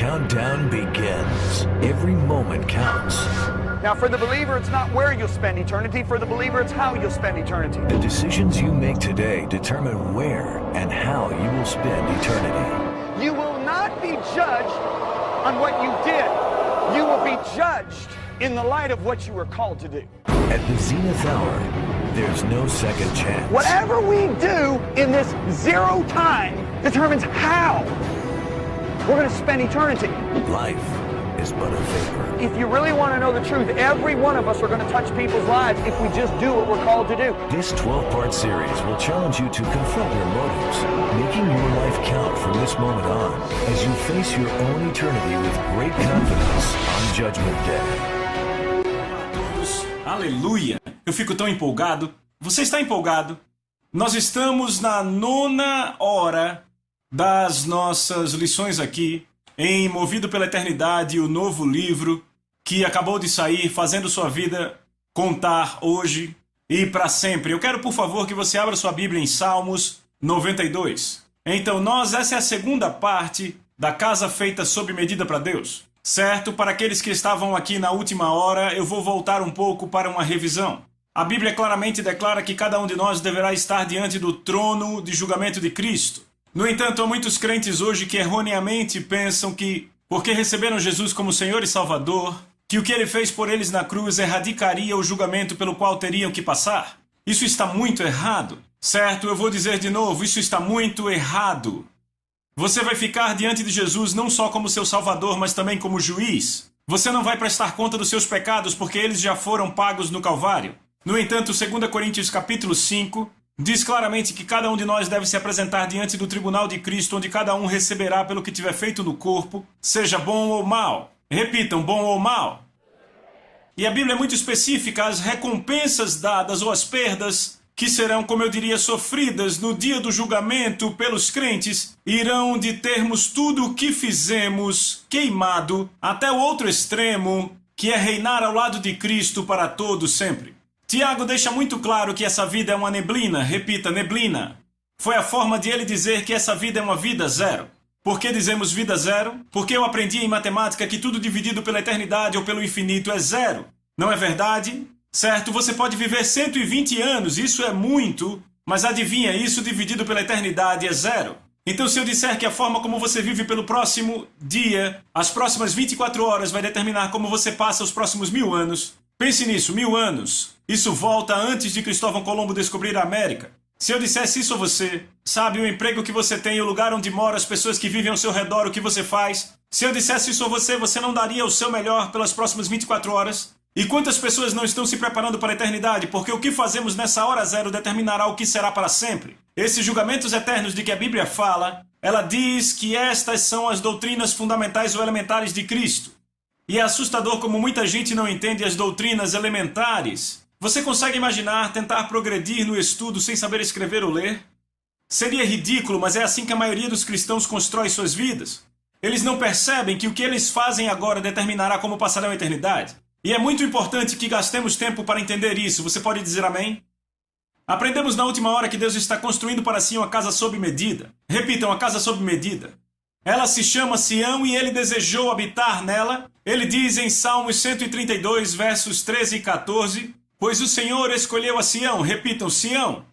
countdown begins. Every moment counts. Now, for the believer, it's not where you'll spend eternity. For the believer, it's how you'll spend eternity. The decisions you make today determine where and how you will spend eternity. You will not be judged on what you did. You will be judged in the light of what you were called to do. At the zenith hour, there's no second chance. Whatever we do in this zero time determines how we're going to spend eternity. Life is but a vapor. If you really want to know the truth, every one of us are going to touch people's lives if we just do what we're called to do. This 12-part series will challenge you to confront your motives, making your life count from this moment on as you face your own eternity with great confidence on Judgment Day. Olá a todos, aleluia! Eu fico tão empolgado. Você está empolgado? Nós estamos na 9ª hora das nossas lições aqui em Movido pela Eternidade, o novo livro que acabou de sair, fazendo sua vida contar hoje e para sempre. Eu quero, por favor, que você abra sua Bíblia em Salmos 92. Então, essa é a segunda parte da Casa Feita sob Medida para Deus. Certo? Para aqueles que estavam aqui na última hora, eu vou voltar um pouco para uma revisão. A Bíblia claramente declara que cada um de nós deverá estar diante do trono de julgamento de Cristo. No entanto, há muitos crentes hoje que erroneamente pensam que, porque receberam Jesus como Senhor e Salvador, que o que Ele fez por eles na cruz erradicaria o julgamento pelo qual teriam que passar. Isso está muito errado. Certo? Eu vou dizer de novo, isso está muito errado. Você vai ficar diante de Jesus não só como seu Salvador, mas também como juiz. Você não vai prestar conta dos seus pecados porque eles já foram pagos no Calvário. No entanto, 2 Coríntios capítulo 5 diz claramente que cada um de nós deve se apresentar diante do tribunal de Cristo, onde cada um receberá pelo que tiver feito no corpo, seja bom ou mal. Repitam, bom ou mal. E a Bíblia é muito específica, as recompensas dadas ou as perdas que serão, como eu diria, sofridas no dia do julgamento pelos crentes, irão de termos tudo o que fizemos queimado até o outro extremo, que é reinar ao lado de Cristo para todo sempre. Tiago deixa muito claro que essa vida é uma neblina. Repita, neblina. Foi a forma de ele dizer que essa vida é uma vida zero. Por que dizemos vida zero? Porque eu aprendi em matemática que tudo dividido pela eternidade ou pelo infinito é zero. Não é verdade? Certo, você pode viver 120 anos, isso é muito, mas adivinha, isso dividido pela eternidade é zero. Então se eu disser que a forma como você vive pelo próximo dia, as próximas 24 horas vai determinar como você passa os próximos 1000 anos, pense nisso, 1000 anos. Isso volta antes de Cristóvão Colombo descobrir a América. Se eu dissesse isso a você, sabe, o emprego que você tem, o lugar onde mora, as pessoas que vivem ao seu redor, o que você faz. Se eu dissesse isso a você, você não daria o seu melhor pelas próximas 24 horas? E quantas pessoas não estão se preparando para a eternidade? Porque o que fazemos nessa hora zero determinará o que será para sempre. Esses julgamentos eternos de que a Bíblia fala, ela diz que estas são as doutrinas fundamentais ou elementares de Cristo. E é assustador como muita gente não entende as doutrinas elementares. Você consegue imaginar tentar progredir no estudo sem saber escrever ou ler? Seria ridículo, mas é assim que a maioria dos cristãos constrói suas vidas. Eles não percebem que o que eles fazem agora determinará como passarão a eternidade. E é muito importante que gastemos tempo para entender isso. Você pode dizer amém? Aprendemos na última hora que Deus está construindo para si uma casa sob medida. Repitam, a casa sob medida. Ela se chama Sião e ele desejou habitar nela. Ele diz em Salmos 132, versos 13 e 14, pois o Senhor escolheu a Sião. Repitam, Sião.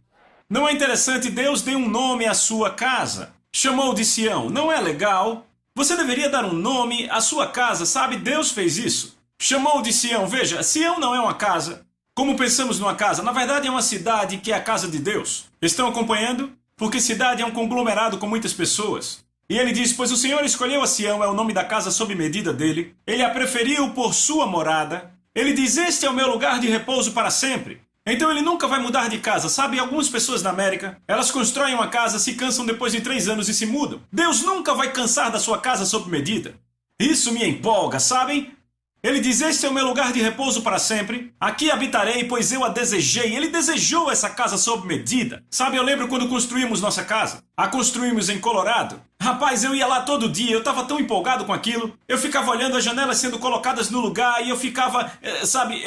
Não é interessante? Deus deu um nome à sua casa. Chamou de Sião. Não é legal? Você deveria dar um nome à sua casa, sabe? Deus fez isso. Chamou de Sião. Veja, Sião não é uma casa. Como pensamos numa casa? Na verdade é uma cidade que é a casa de Deus. Estão acompanhando? Porque cidade é um conglomerado com muitas pessoas. E ele diz, pois o Senhor escolheu a Sião, é o nome da casa sob medida dele. Ele a preferiu por sua morada. Ele diz, este é o meu lugar de repouso para sempre. Então ele nunca vai mudar de casa. Sabe, algumas pessoas na América, elas constroem uma casa, se cansam depois de 3 anos e se mudam. Deus nunca vai cansar da sua casa sob medida. Isso me empolga, sabem? Ele diz, este é o meu lugar de repouso para sempre. Aqui habitarei, pois eu a desejei. Ele desejou essa casa sob medida. Sabe, eu lembro quando construímos nossa casa. A construímos em Colorado. Rapaz, eu ia lá todo dia, eu estava tão empolgado com aquilo. Eu ficava olhando as janelas sendo colocadas no lugar e eu ficava, sabe,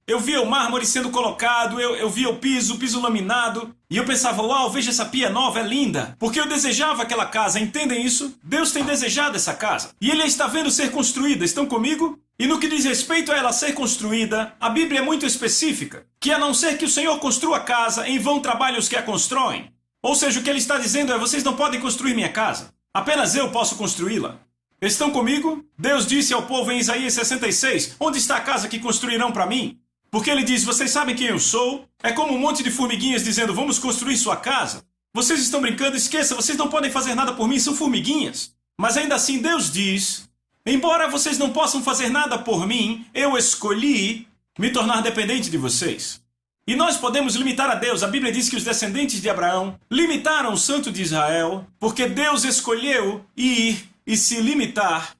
Eu via o mármore sendo colocado, eu via o piso laminado, e eu pensava, uau, veja essa pia nova, é linda. Porque eu desejava aquela casa, entendem isso? Deus tem desejado essa casa. E Ele está vendo ser construída, estão comigo? E no que diz respeito a ela ser construída, a Bíblia é muito específica, que a não ser que o Senhor construa a casa, em vão trabalham os que a constroem. Ou seja, o que Ele está dizendo é, vocês não podem construir minha casa. Apenas eu posso construí-la. Estão comigo? Deus disse ao povo em Isaías 66, onde está a casa que construirão para mim? Porque Ele diz, vocês sabem quem eu sou? É como um monte de formiguinhas dizendo, vamos construir sua casa. Vocês estão brincando, esqueça, vocês não podem fazer nada por mim, são formiguinhas. Mas ainda assim Deus diz, embora vocês não possam fazer nada por mim, eu escolhi me tornar dependente de vocês. E nós podemos limitar a Deus. A Bíblia diz que os descendentes de Abraão limitaram o Santo de Israel, porque Deus escolheu ir e se limitar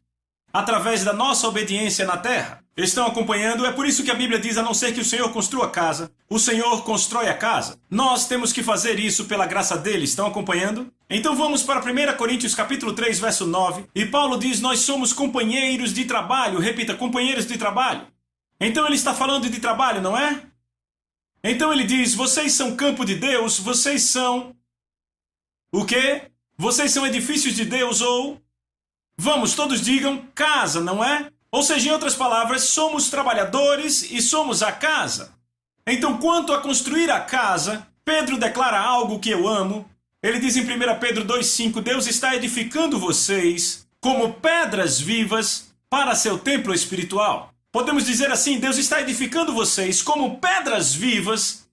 através da nossa obediência na terra. Estão acompanhando? É por isso que a Bíblia diz, a não ser que o Senhor construa a casa, o Senhor constrói a casa. Nós temos que fazer isso pela graça dele. Estão acompanhando? Então vamos para 1 Coríntios capítulo 3, verso 9. E Paulo diz, nós somos companheiros de trabalho. Repita, companheiros de trabalho. Então ele está falando de trabalho, não é? Então ele diz, vocês são campo de Deus, vocês são... O quê? Vocês são edifícios de Deus ou... Vamos, todos digam casa, não é? Ou seja, em outras palavras, somos trabalhadores e somos a casa. Então, quanto a construir a casa, Pedro declara algo que eu amo. Ele diz em 1 Pedro 2,5, Deus está edificando vocês como pedras vivas para seu templo espiritual. Podemos dizer assim, Deus está edificando vocês como pedras vivas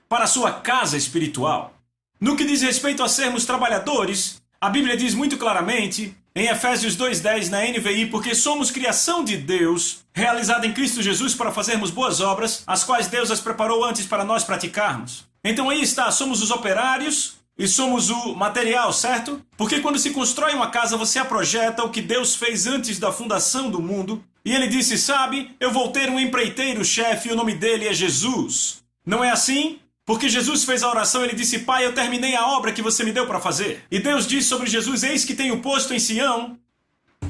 para a sua casa espiritual. No que diz respeito a sermos trabalhadores, a Bíblia diz muito claramente, em Efésios 2,10 na NVI, porque somos criação de Deus, realizada em Cristo Jesus para fazermos boas obras, as quais Deus as preparou antes para nós praticarmos. Então aí está, somos os operários e somos o material, certo? Porque quando se constrói uma casa, você a projeta o que Deus fez antes da fundação do mundo. E ele disse, sabe, eu vou ter um empreiteiro-chefe e o nome dele é Jesus. Não é assim? Porque Jesus fez a oração, ele disse, Pai, eu terminei a obra que você me deu para fazer. E Deus disse sobre Jesus, eis que tenho posto em Sião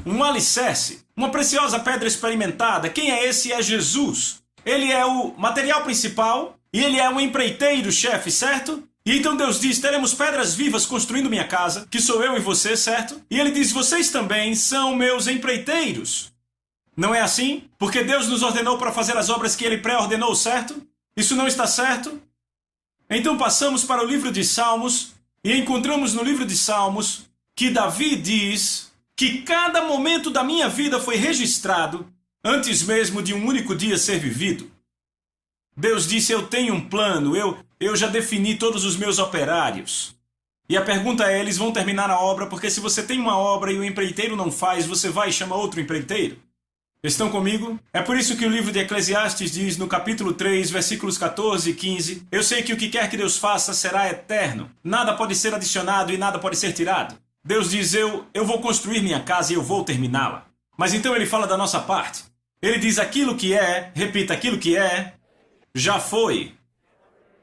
um alicerce, uma preciosa pedra experimentada. Quem é esse? É Jesus. Ele é o material principal e ele é um empreiteiro-chefe, certo? E então Deus diz, teremos pedras vivas construindo minha casa, que sou eu e você, certo? E ele diz, vocês também são meus empreiteiros. Não é assim? Porque Deus nos ordenou para fazer as obras que ele pré-ordenou, certo? Isso não está certo? Então passamos para o livro de Salmos e encontramos no livro de Salmos que Davi diz que cada momento da minha vida foi registrado antes mesmo de um único dia ser vivido. Deus disse, eu tenho um plano, eu já defini todos os meus operários. E a pergunta é, eles vão terminar a obra, porque se você tem uma obra e o empreiteiro não faz, você vai e chama outro empreiteiro. Estão comigo? É por isso que o livro de Eclesiastes diz no capítulo 3, versículos 14 e 15, eu sei que o que quer que Deus faça será eterno. Nada pode ser adicionado e nada pode ser tirado. Deus diz, eu vou construir minha casa e eu vou terminá-la. Mas então ele fala da nossa parte. Ele diz, aquilo que é, repita, aquilo que é, já foi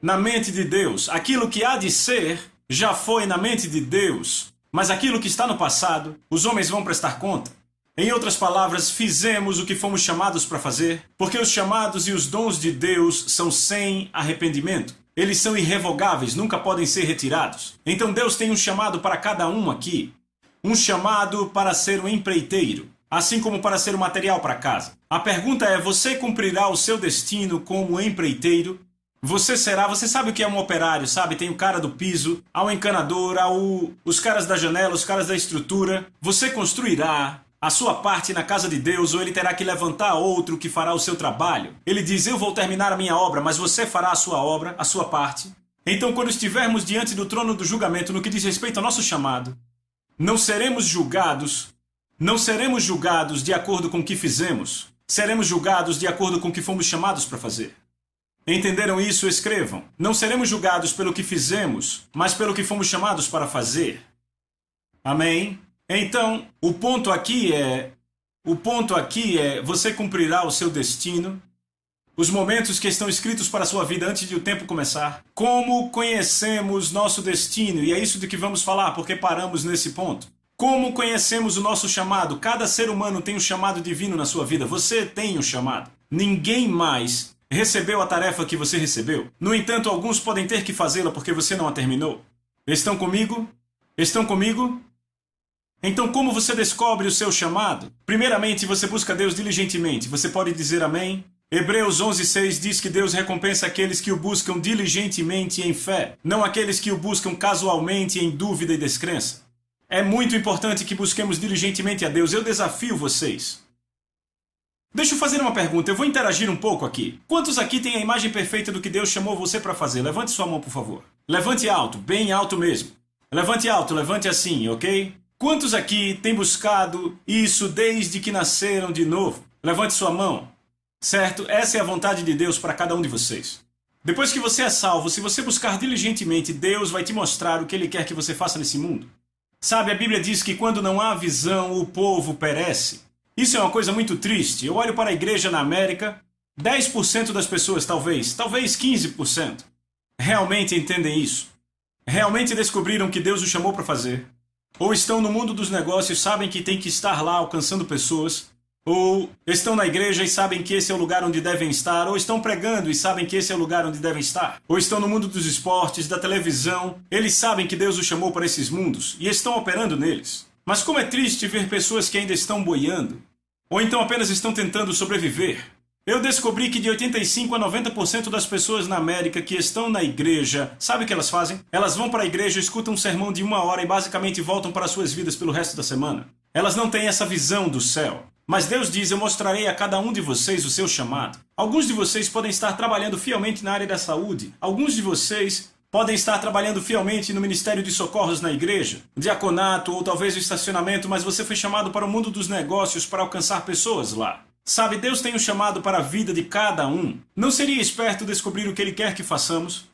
na mente de Deus. Aquilo que há de ser, já foi na mente de Deus. Mas aquilo que está no passado, os homens vão prestar conta. Em outras palavras, fizemos o que fomos chamados para fazer, porque os chamados e os dons de Deus são sem arrependimento. Eles são irrevogáveis, nunca podem ser retirados. Então Deus tem um chamado para cada um aqui. Um chamado para ser um empreiteiro, assim como para ser um material para casa. A pergunta é, você cumprirá o seu destino como empreiteiro? Você sabe o que é um operário, sabe? Tem o cara do piso, há o encanador, há os caras da janela, os caras da estrutura. Você construirá a sua parte na casa de Deus, ou ele terá que levantar outro que fará o seu trabalho. Ele diz, eu vou terminar a minha obra, mas você fará a sua obra, a sua parte. Então, quando estivermos diante do trono do julgamento, no que diz respeito ao nosso chamado, não seremos julgados de acordo com o que fizemos. Seremos julgados de acordo com o que fomos chamados para fazer. Entenderam isso? Escrevam. Não seremos julgados pelo que fizemos, mas pelo que fomos chamados para fazer. Amém? Então, o ponto aqui é, você cumprirá o seu destino, os momentos que estão escritos para a sua vida antes de o tempo começar. Como conhecemos nosso destino? E é isso de que vamos falar, porque paramos nesse ponto. Como conhecemos o nosso chamado? Cada ser humano tem um chamado divino na sua vida. Você tem um chamado. Ninguém mais recebeu a tarefa que você recebeu. No entanto, alguns podem ter que fazê-la porque você não a terminou. Estão comigo? Estão comigo? Então, como você descobre o seu chamado? Primeiramente, você busca Deus diligentemente. Você pode dizer amém? Hebreus 11:6 diz que Deus recompensa aqueles que o buscam diligentemente em fé, não aqueles que o buscam casualmente em dúvida e descrença. É muito importante que busquemos diligentemente a Deus. Eu desafio vocês. Deixa eu fazer uma pergunta. Eu vou interagir um pouco aqui. Quantos aqui têm a imagem perfeita do que Deus chamou você para fazer? Levante sua mão, por favor. Levante alto, bem alto mesmo. Levante alto, levante assim, ok? Quantos aqui têm buscado isso desde que nasceram de novo? Levante sua mão. Certo? Essa é a vontade de Deus para cada um de vocês. Depois que você é salvo, se você buscar diligentemente, Deus vai te mostrar o que Ele quer que você faça nesse mundo. Sabe, a Bíblia diz que quando não há visão, o povo perece. Isso é uma coisa muito triste. Eu olho para a igreja na América, 10% das pessoas, talvez 15%, realmente entendem isso. Realmente descobriram que Deus os chamou para fazer. Ou estão no mundo dos negócios, sabem que tem que estar lá alcançando pessoas. Ou estão na igreja e sabem que esse é o lugar onde devem estar. Ou estão pregando e sabem que esse é o lugar onde devem estar. Ou estão no mundo dos esportes, da televisão. Eles sabem que Deus os chamou para esses mundos e estão operando neles. Mas como é triste ver pessoas que ainda estão boiando. Ou então apenas estão tentando sobreviver. Eu descobri que de 85% a 90% das pessoas na América que estão na igreja, sabe o que elas fazem? Elas vão para a igreja, escutam um sermão de 1 hora e basicamente voltam para suas vidas pelo resto da semana. Elas não têm essa visão do céu. Mas Deus diz, eu mostrarei a cada um de vocês o seu chamado. Alguns de vocês podem estar trabalhando fielmente na área da saúde. Alguns de vocês podem estar trabalhando fielmente no Ministério de Socorros na igreja, diaconato ou talvez o estacionamento, mas você foi chamado para o mundo dos negócios para alcançar pessoas lá. Sabe, Deus tem um chamado para a vida de cada um. Não seria esperto descobrir o que Ele quer que façamos?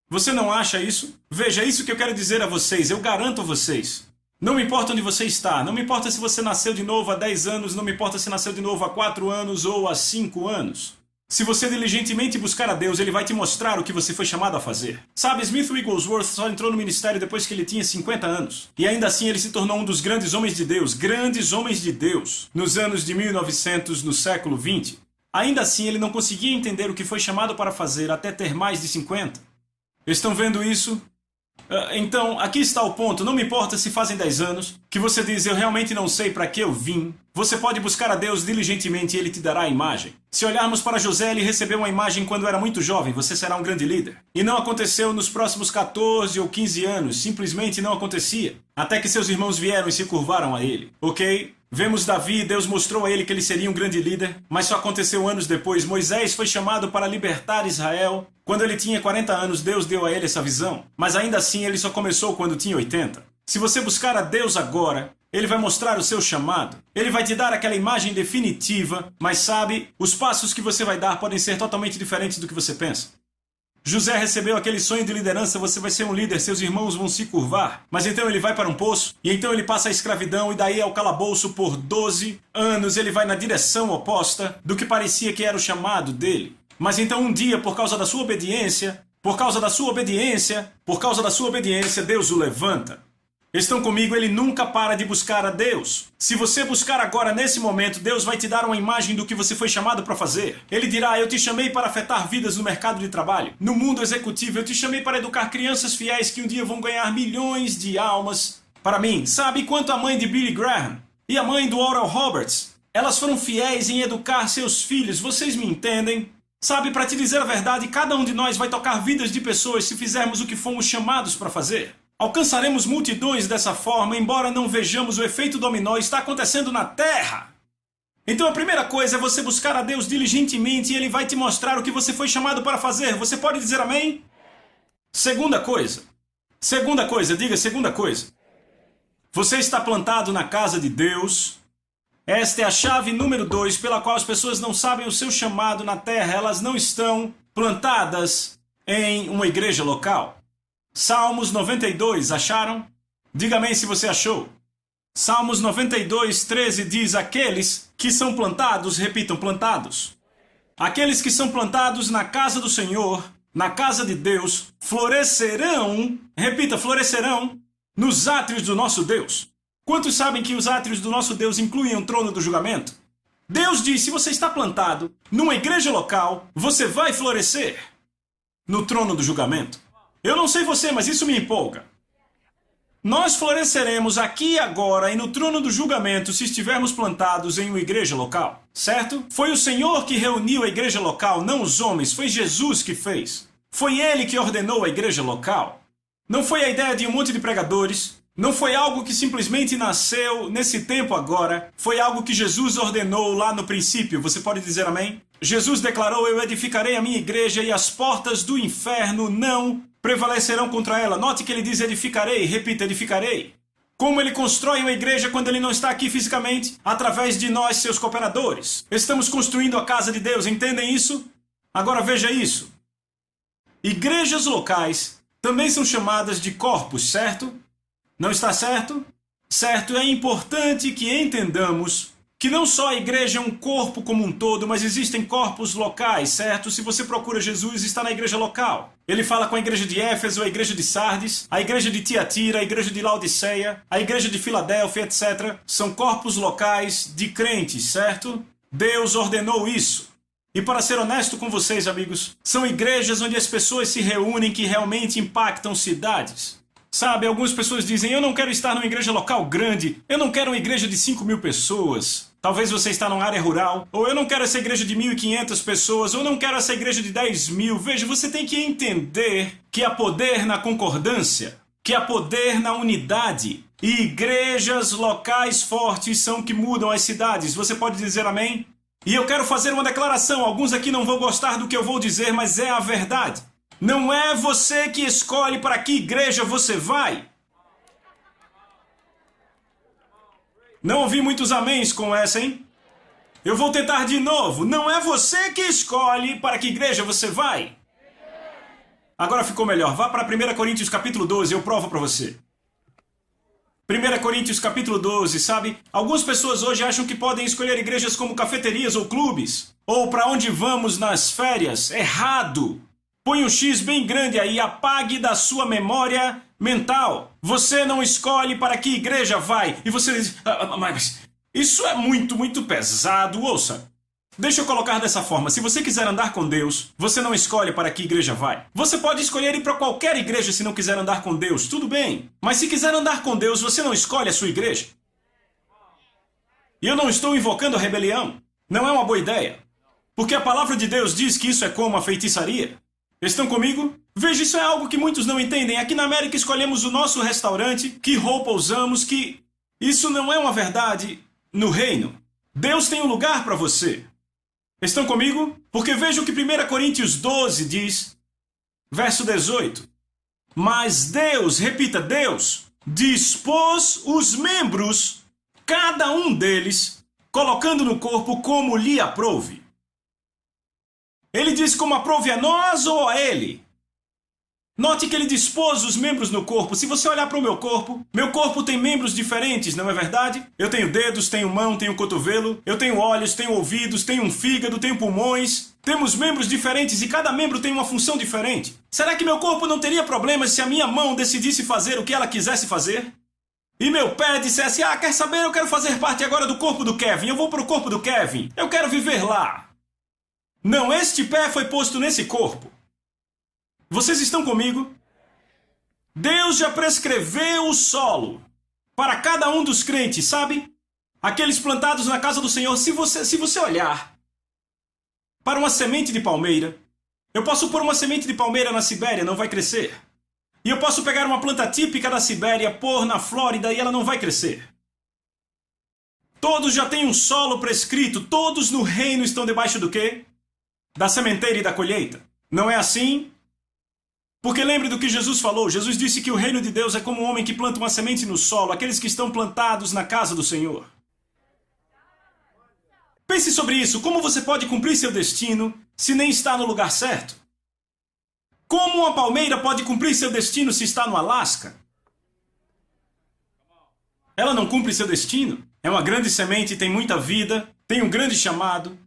Você não acha isso? Veja, isso que eu quero dizer a vocês, eu garanto a vocês. Não me importa onde você está, não me importa se você nasceu de novo há 10 anos, não me importa se nasceu de novo há 4 anos ou há 5 anos. Se você diligentemente buscar a Deus, Ele vai te mostrar o que você foi chamado a fazer. Sabe, Smith Wigglesworth só entrou no ministério depois que ele tinha 50 anos. E ainda assim ele se tornou um dos grandes homens de Deus, nos anos de 1900, no século 20. Ainda assim ele não conseguia entender o que foi chamado para fazer até ter mais de 50. Estão vendo isso? Então, aqui está o ponto. Não me importa se fazem 10 anos, que você diz, eu realmente não sei para que eu vim. Você pode buscar a Deus diligentemente e Ele te dará a imagem. Se olharmos para José, ele recebeu uma imagem quando era muito jovem, você será um grande líder. E não aconteceu nos próximos 14 ou 15 anos, simplesmente não acontecia. Até que seus irmãos vieram e se curvaram a ele. Ok? Vemos Davi, Deus mostrou a ele que ele seria um grande líder, mas só aconteceu anos depois. Moisés foi chamado para libertar Israel. Quando ele tinha 40 anos, Deus deu a ele essa visão. Mas ainda assim, ele só começou quando tinha 80. Se você buscar a Deus agora, Ele vai mostrar o seu chamado. Ele vai te dar aquela imagem definitiva, mas sabe, os passos que você vai dar podem ser totalmente diferentes do que você pensa. José recebeu aquele sonho de liderança, você vai ser um líder, seus irmãos vão se curvar. Mas então ele vai para um poço, e então ele passa a escravidão, e daí ao calabouço por 12 anos. Ele vai na direção oposta do que parecia que era o chamado dele. Mas então um dia, por causa da sua obediência, Deus o levanta. Estão comigo? Ele nunca para de buscar a Deus. Se você buscar agora, nesse momento, Deus vai te dar uma imagem do que você foi chamado para fazer. Ele dirá, eu te chamei para afetar vidas no mercado de trabalho. No mundo executivo, eu te chamei para educar crianças fiéis que um dia vão ganhar milhões de almas para mim. Sabe quanto a mãe de Billy Graham e a mãe do Oral Roberts, elas foram fiéis em educar seus filhos, vocês me entendem? Sabe, para te dizer a verdade, cada um de nós vai tocar vidas de pessoas se fizermos o que fomos chamados para fazer. Alcançaremos multidões dessa forma, embora não vejamos o efeito dominó está acontecendo na Terra. Então a primeira coisa é você buscar a Deus diligentemente e Ele vai te mostrar o que você foi chamado para fazer. Você pode dizer amém? Segunda coisa, diga segunda coisa. Você está plantado na casa de Deus. Esta é a chave número 2 pela qual as pessoas não sabem o seu chamado na Terra. Elas não estão plantadas em uma igreja local. Salmos 92, acharam? Diga amém se você achou. Salmos 92, 13 diz, aqueles que são plantados, repitam, plantados. Aqueles que são plantados na casa do Senhor, na casa de Deus, florescerão, repita, florescerão, nos átrios do nosso Deus. Quantos sabem que os átrios do nosso Deus incluem o trono do julgamento? Deus diz, se você está plantado numa igreja local, você vai florescer no trono do julgamento. Eu não sei você, mas isso me empolga. Nós floresceremos aqui e agora e no trono do julgamento se estivermos plantados em uma igreja local, certo? Foi o Senhor que reuniu a igreja local, não os homens, foi Jesus que fez. Foi Ele que ordenou a igreja local. Não foi a ideia de um monte de pregadores, não foi algo que simplesmente nasceu nesse tempo agora, foi algo que Jesus ordenou lá no princípio. Você pode dizer amém? Jesus declarou, eu edificarei a minha igreja e as portas do inferno não prevalecerão contra ela. Note que ele diz edificarei, repita, edificarei. Como ele constrói uma igreja quando ele não está aqui fisicamente? Através de nós, seus cooperadores. Estamos construindo a casa de Deus, entendem isso? Agora veja isso. Igrejas locais também são chamadas de corpos, certo? Não está certo? Certo, é importante que entendamos que não só a igreja é um corpo como um todo, mas existem corpos locais, certo? Se você procura Jesus, está na igreja local. Ele fala com a igreja de Éfeso, a igreja de Sardes, a igreja de Tiatira, a igreja de Laodiceia, a igreja de Filadélfia, etc. São corpos locais de crentes, certo? Deus ordenou isso. E para ser honesto com vocês, amigos, são igrejas onde as pessoas se reúnem que realmente impactam cidades. Sabe, algumas pessoas dizem, eu não quero estar numa igreja local grande, eu não quero uma igreja de 5.000 pessoas. Talvez você está numa área rural, ou eu não quero essa igreja de 1.500 pessoas, ou não quero essa igreja de 10.000. Veja, você tem que entender que há poder na concordância, que há poder na unidade. E igrejas locais fortes são que mudam as cidades. Você pode dizer amém? E eu quero fazer uma declaração, alguns aqui não vão gostar do que eu vou dizer, mas é a verdade. Não é você que escolhe para que igreja você vai. Não ouvi muitos améns com essa, hein? Eu vou tentar de novo. Não é você que escolhe para que igreja você vai. Agora ficou melhor. Vá para 1 Coríntios capítulo 12, eu provo para você. 1 Coríntios capítulo 12, sabe? Algumas pessoas hoje acham que podem escolher igrejas como cafeterias ou clubes. Ou para onde vamos nas férias. Errado. Põe um X bem grande aí, apague da sua memória mental. Você não escolhe para que igreja vai. E você diz, mas isso é muito pesado. Ouça, deixa eu colocar dessa forma. Se você quiser andar com Deus, você não escolhe para que igreja vai. Você pode escolher ir para qualquer igreja se não quiser andar com Deus, tudo bem. Mas se quiser andar com Deus, você não escolhe a sua igreja. E eu não estou invocando a rebelião. Não é uma boa ideia. Porque a palavra de Deus diz que isso é como a feitiçaria. Estão comigo? Veja, isso é algo que muitos não entendem. Aqui na América escolhemos o nosso restaurante, que roupa usamos, que... Isso não é uma verdade no reino. Deus tem um lugar para você. Estão comigo? Porque veja o que 1 Coríntios 12 diz, verso 18. Mas Deus, repita, Deus, dispôs os membros, cada um deles, colocando no corpo como lhe aprouve. Ele diz como aprouve a nós ou a ele. Note que ele dispôs os membros no corpo. Se você olhar para o meu corpo tem membros diferentes, não é verdade? Eu tenho dedos, tenho mão, tenho cotovelo, eu tenho olhos, tenho ouvidos, tenho um fígado, tenho pulmões. Temos membros diferentes e cada membro tem uma função diferente. Será que meu corpo não teria problemas se a minha mão decidisse fazer o que ela quisesse fazer? E meu pé dissesse, quer saber, eu quero fazer parte agora do corpo do Kevin, eu vou para o corpo do Kevin, eu quero viver lá. Não, este pé foi posto nesse corpo. Vocês estão comigo? Deus já prescreveu o solo para cada um dos crentes, sabe? Aqueles plantados na casa do Senhor. Se você olhar para uma semente de palmeira, eu posso pôr uma semente de palmeira na Sibéria, não vai crescer. E eu posso pegar uma planta típica da Sibéria, pôr na Flórida e ela não vai crescer. Todos já têm um solo prescrito, todos no reino estão debaixo do quê? Da sementeira e da colheita. Não é assim? Porque lembre do que Jesus falou. Jesus disse que o reino de Deus é como um homem que planta uma semente no solo, aqueles que estão plantados na casa do Senhor. Pense sobre isso. Como você pode cumprir seu destino se nem está no lugar certo? Como uma palmeira pode cumprir seu destino se está no Alasca? Ela não cumpre seu destino. É uma grande semente, tem muita vida, tem um grande chamado.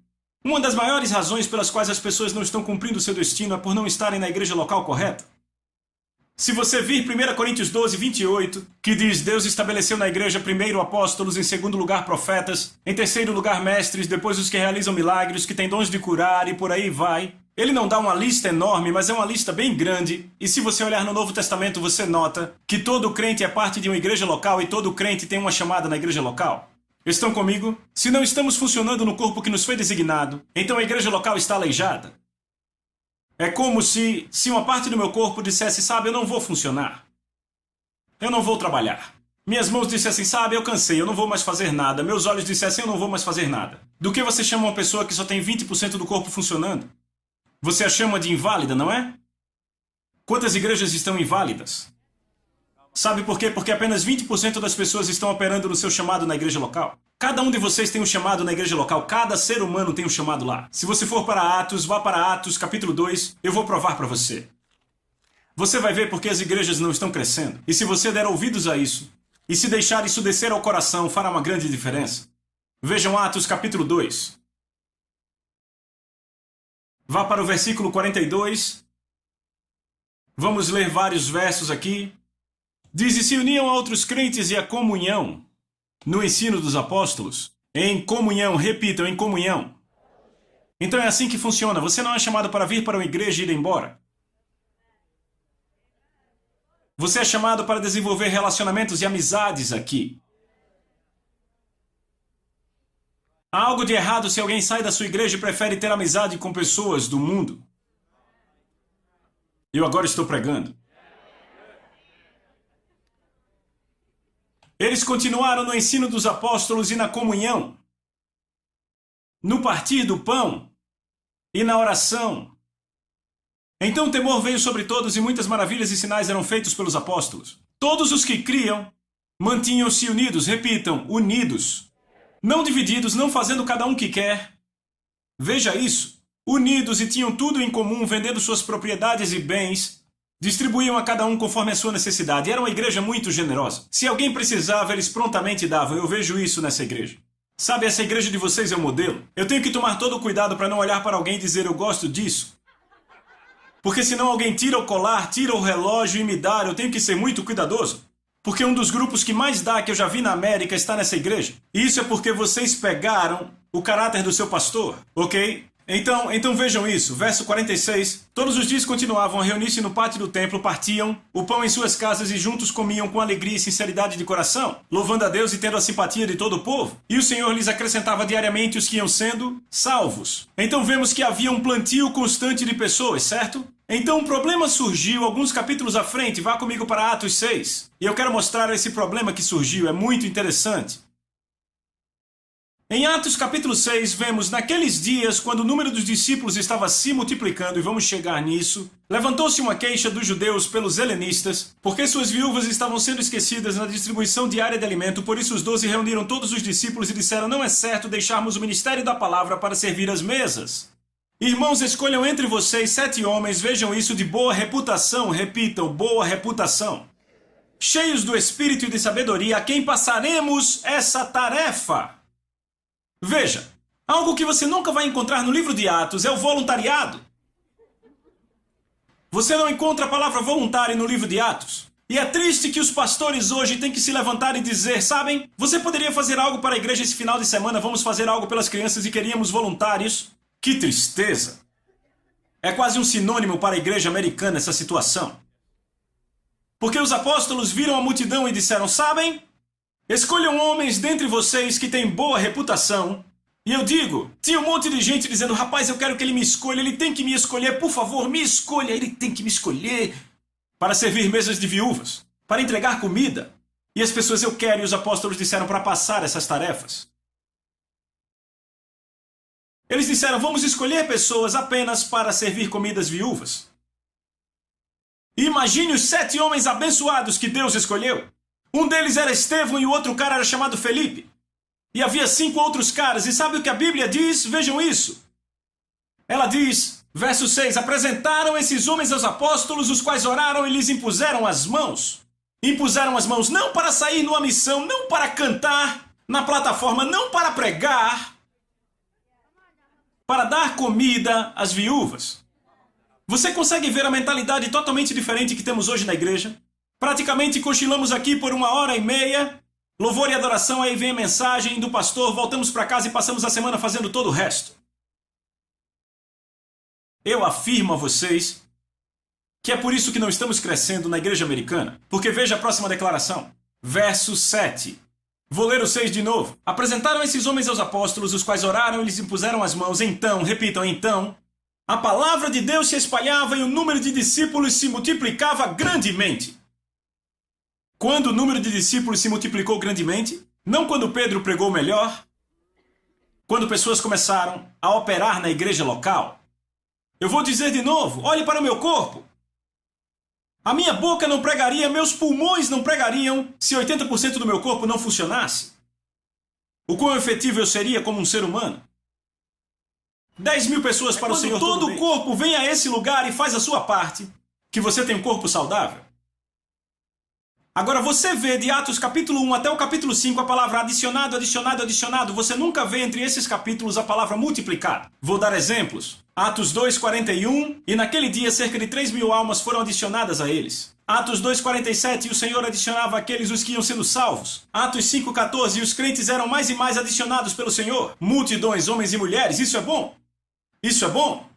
Uma das maiores razões pelas quais as pessoas não estão cumprindo seu destino é por não estarem na igreja local correta. Se você vir 1 Coríntios 12, 28, que diz: Deus estabeleceu na igreja primeiro apóstolos, em segundo lugar profetas, em terceiro lugar mestres, depois os que realizam milagres, que têm dons de curar e por aí vai. Ele não dá uma lista enorme, mas é uma lista bem grande. E se você olhar no Novo Testamento, você nota que todo crente é parte de uma igreja local e todo crente tem uma chamada na igreja local. Estão comigo? Se não estamos funcionando no corpo que nos foi designado, então a igreja local está aleijada. É como se uma parte do meu corpo dissesse: sabe, eu não vou funcionar. Eu não vou trabalhar. Minhas mãos dissessem: sabe, eu cansei, eu não vou mais fazer nada. Meus olhos dissessem: eu não vou mais fazer nada. Do que você chama uma pessoa que só tem 20% do corpo funcionando? Você a chama de inválida, não é? Quantas igrejas estão inválidas? Sabe por quê? Porque apenas 20% das pessoas estão operando no seu chamado na igreja local. Cada um de vocês tem um chamado na igreja local. Cada ser humano tem um chamado lá. Se você for para Atos, vá para Atos, capítulo 2. Eu vou provar para você. Você vai ver porque as igrejas não estão crescendo. E se você der ouvidos a isso, e se deixar isso descer ao coração, fará uma grande diferença. Vejam Atos, capítulo 2. Vá para o versículo 42. Vamos ler vários versos aqui. Diz: e se uniam a outros crentes e a comunhão no ensino dos apóstolos. Em comunhão, repitam, em comunhão. Então é assim que funciona. Você não é chamado para vir para uma igreja e ir embora. Você é chamado para desenvolver relacionamentos e amizades aqui. Há algo de errado se alguém sai da sua igreja e prefere ter amizade com pessoas do mundo. Eu agora estou pregando. Eles continuaram no ensino dos apóstolos e na comunhão, no partir do pão e na oração. Então o temor veio sobre todos e muitas maravilhas e sinais eram feitos pelos apóstolos. Todos os que criam mantinham-se unidos, repitam, unidos. Não divididos, não fazendo cada um o que quer. Veja isso. Unidos e tinham tudo em comum, vendendo suas propriedades e bens, distribuíam a cada um conforme a sua necessidade. Era uma igreja muito generosa. Se alguém precisava, eles prontamente davam. Eu vejo isso nessa igreja. Sabe, essa igreja de vocês é um modelo. Eu tenho que tomar todo o cuidado para não olhar para alguém e dizer: eu gosto disso. Porque senão alguém tira o colar, tira o relógio e me dá. Eu tenho que ser muito cuidadoso. Porque um dos grupos que mais dá que eu já vi na América está nessa igreja. E isso é porque vocês pegaram o caráter do seu pastor, ok? Então vejam isso, verso 46. Todos os dias continuavam a reunir-se no pátio do templo, partiam o pão em suas casas e juntos comiam com alegria e sinceridade de coração, louvando a Deus e tendo a simpatia de todo o povo. E o Senhor lhes acrescentava diariamente os que iam sendo salvos. Então vemos que havia um plantio constante de pessoas, certo? Então um problema surgiu alguns capítulos à frente. Vá comigo para Atos 6. E eu quero mostrar esse problema que surgiu, é muito interessante. Em Atos capítulo 6, vemos: naqueles dias, quando o número dos discípulos estava se multiplicando, e vamos chegar nisso, levantou-se uma queixa dos judeus pelos helenistas, porque suas viúvas estavam sendo esquecidas na distribuição diária de alimento. Por isso os 12 reuniram todos os discípulos e disseram: não é certo deixarmos o ministério da palavra para servir às mesas. Irmãos, escolham entre vocês 7 homens, vejam isso, de boa reputação, repitam, boa reputação, cheios do espírito e de sabedoria, a quem passaremos essa tarefa. Veja, algo que você nunca vai encontrar no livro de Atos é o voluntariado. Você não encontra a palavra voluntário no livro de Atos. E é triste que os pastores hoje têm que se levantar e dizer: sabem, você poderia fazer algo para a igreja esse final de semana, vamos fazer algo pelas crianças e queríamos voluntários. Que tristeza! É quase um sinônimo para a igreja americana essa situação. Porque os apóstolos viram a multidão e disseram: sabem, escolham homens dentre vocês que têm boa reputação. E eu digo, tinha um monte de gente dizendo: rapaz, eu quero que ele me escolha, ele tem que me escolher, por favor, me escolha, ele tem que me escolher para servir mesas de viúvas, para entregar comida. E as pessoas: eu quero, e os apóstolos disseram para passar essas tarefas. Eles disseram: vamos escolher pessoas apenas para servir comidas viúvas. E imagine os 7 homens abençoados que Deus escolheu. Um deles era Estevão e o outro cara era chamado Felipe. E havia 5 outros caras. E sabe o que a Bíblia diz? Vejam isso. Ela diz, verso 6, apresentaram esses homens aos apóstolos, os quais oraram e lhes impuseram as mãos. Impuseram as mãos não para sair numa missão, não para cantar na plataforma, não para pregar, para dar comida às viúvas. Você consegue ver a mentalidade totalmente diferente que temos hoje na igreja? Praticamente cochilamos aqui por 1h30, louvor e adoração, aí vem a mensagem do pastor, voltamos para casa e passamos a semana fazendo todo o resto. Eu afirmo a vocês que é por isso que não estamos crescendo na igreja americana. Porque veja a próxima declaração. Verso 7. Vou ler o 6 de novo. Apresentaram esses homens aos apóstolos, os quais oraram e lhes impuseram as mãos. Então, repitam, então, a palavra de Deus se espalhava e o número de discípulos se multiplicava grandemente. Quando o número de discípulos se multiplicou grandemente? Não quando Pedro pregou melhor. Quando pessoas começaram a operar na igreja local. Eu vou dizer de novo, olhe para o meu corpo. A minha boca não pregaria, meus pulmões não pregariam se 80% do meu corpo não funcionasse. O quão efetivo eu seria como um ser humano? 10.000 pessoas para o Senhor todo o corpo vem a esse lugar e faz a sua parte, que você tem um corpo saudável. Agora você vê de Atos capítulo 1 até o capítulo 5 a palavra adicionado, adicionado, adicionado. Você nunca vê entre esses capítulos a palavra multiplicado. Vou dar exemplos. Atos 2:41, e naquele dia cerca de 3.000 almas foram adicionadas a eles. Atos 2:47, e o Senhor adicionava àqueles os que iam sendo salvos. Atos 5:14, e os crentes eram mais e mais adicionados pelo Senhor. Multidões, homens e mulheres, isso é bom. Isso é bom.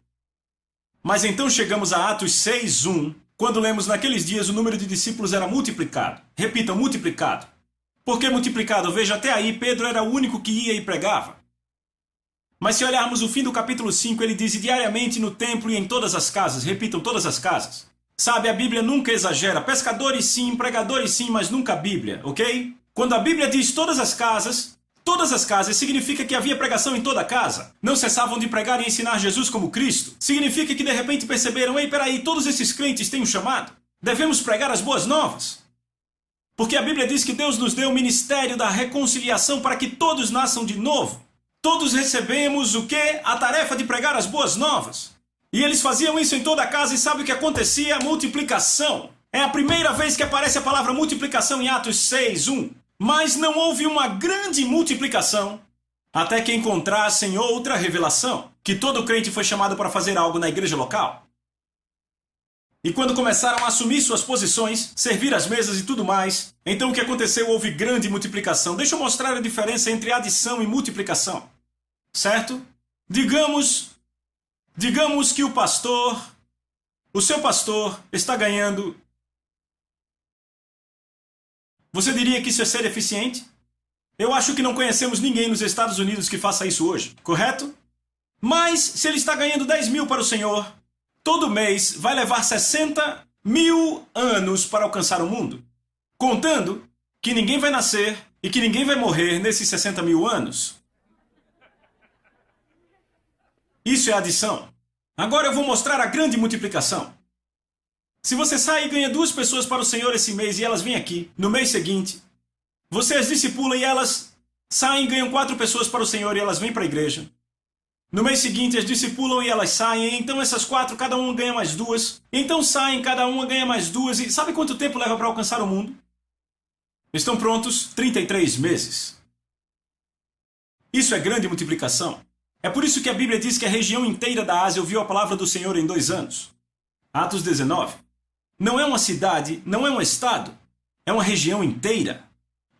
Mas então chegamos a Atos 6:1, quando lemos naqueles dias o número de discípulos era multiplicado. Repitam, multiplicado. Por que multiplicado? Veja, até aí Pedro era o único que ia e pregava. Mas se olharmos o fim do capítulo 5, ele diz diariamente no templo e em todas as casas. Repitam, todas as casas. Sabe, a Bíblia nunca exagera. Pescadores sim, pregadores sim, mas nunca a Bíblia, ok? Quando a Bíblia diz todas as casas significa que havia pregação em toda a casa. Não cessavam de pregar e ensinar Jesus como Cristo. Significa que de repente perceberam, ei, peraí, todos esses crentes têm um chamado. Devemos pregar as boas novas. Porque a Bíblia diz que Deus nos deu o ministério da reconciliação para que todos nasçam de novo. Todos recebemos o quê? A tarefa de pregar as boas novas. E eles faziam isso em toda a casa e sabe o que acontecia? Multiplicação. É a primeira vez que aparece a palavra multiplicação em Atos 6:1. Mas não houve uma grande multiplicação até que encontrassem outra revelação, que todo crente foi chamado para fazer algo na igreja local. E quando começaram a assumir suas posições, servir as mesas e tudo mais, então o que aconteceu? Houve grande multiplicação. Deixa eu mostrar a diferença entre adição e multiplicação. Certo? Digamos que o seu pastor está ganhando. Você diria que isso é ser eficiente? Eu acho que não conhecemos ninguém nos Estados Unidos que faça isso hoje, correto? Mas se ele está ganhando 10.000 para o Senhor, todo mês vai levar 60.000 anos para alcançar o mundo. Contando que ninguém vai nascer e que ninguém vai morrer nesses 60.000 anos. Isso é adição. Agora eu vou mostrar a grande multiplicação. Se você sai e ganha 2 pessoas para o Senhor esse mês e elas vêm aqui, no mês seguinte, você as discipula e elas saem e ganham 4 pessoas para o Senhor e elas vêm para a igreja. No mês seguinte, as discipulam e elas saem, e então essas 4, cada uma ganha mais 2. Então saem, cada uma ganha mais 2. E sabe quanto tempo leva para alcançar o mundo? Estão prontos? 33 meses. Isso é grande multiplicação. É por isso que a Bíblia diz que a região inteira da Ásia ouviu a palavra do Senhor em 2 anos. Atos 19. Não é uma cidade, não é um estado, é uma região inteira.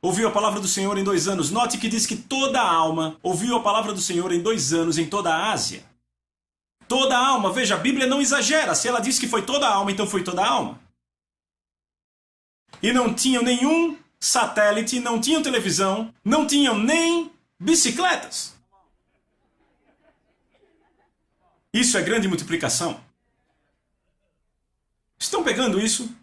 Ouviu a palavra do Senhor em 2 anos. Note que diz que toda a alma ouviu a palavra do Senhor em 2 anos em toda a Ásia. Toda a alma, veja, a Bíblia não exagera. Se ela diz que foi toda a alma, então foi toda a alma. E não tinham nenhum satélite, não tinham televisão, não tinham nem bicicletas. Isso é grande multiplicação. Estão pegando isso?